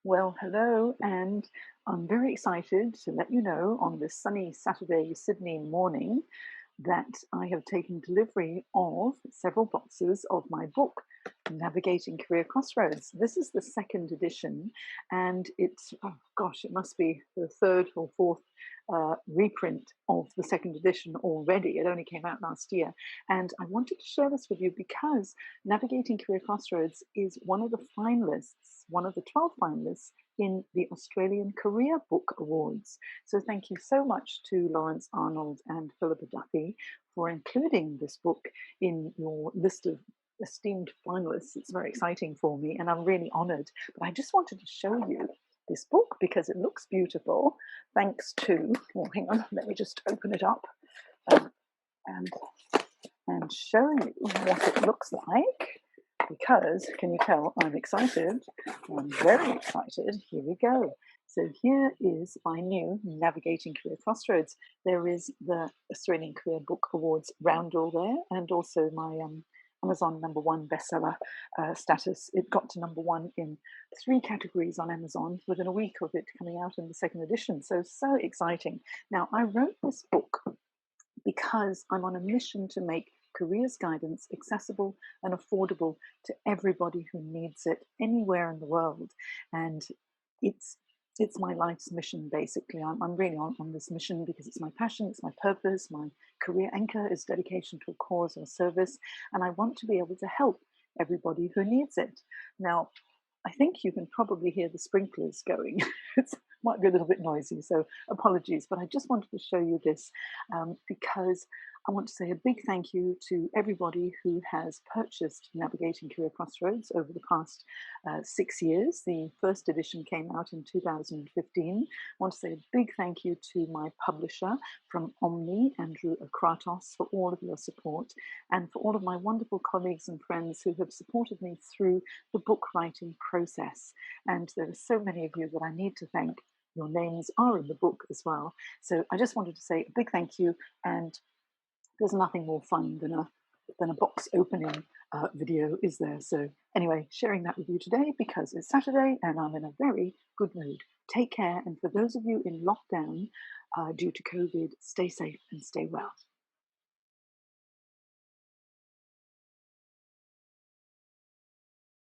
Well, hello, and I'm very excited to let you know on this sunny Saturday Sydney morning that I have taken delivery of several boxes of my book, Navigating Career Crossroads. This is the second edition, and it's, oh gosh, it must be the third or fourth reprint of the second edition already. It only came out last year. And I wanted to share this with you because Navigating Career Crossroads is one of the finalists, one of the 12 finalists in the Australian Career Book Awards. So thank you so much to Lawrence Arnold and Philippa Duffy for including this book in your list of esteemed finalists. It's very exciting for me and I'm really honored. But I just wanted to show you this book because it looks beautiful thanks to, oh, hang on, let me just open it up and show you what it looks like because, can you tell, I'm excited. I'm very excited. Here we go. So here is my new Navigating Career Crossroads. There is the Australian Career Book Awards roundel there and also my Amazon #1 bestseller status. It got to #1 in 3 categories on Amazon within a week of it coming out in the second edition. So exciting. Now, I wrote this book because I'm on a mission to make careers guidance accessible and affordable to everybody who needs it anywhere in the world. And it's it's my life's mission, basically. I'm really on this mission because it's my passion, it's my purpose, my career anchor is dedication to a cause or service, and I want to be able to help everybody who needs it. Now, I think you can probably hear the sprinklers going. It might be a little bit noisy, so apologies, but I just wanted to show you this because I want to say a big thank you to everybody who has purchased Navigating Career Crossroads over the past 6 years. The first edition came out in 2015. I want to say a big thank you to my publisher from Omni, Andrew Akratos, for all of your support, and for all of my wonderful colleagues and friends who have supported me through the book writing process. And there are so many of you that I need to thank. Your names are in the book as well. So I just wanted to say a big thank you, and there's nothing more fun than a box opening video, is there? So anyway, sharing that with you today because it's Saturday and I'm in a very good mood. Take care, and for those of you in lockdown due to COVID, stay safe and stay well.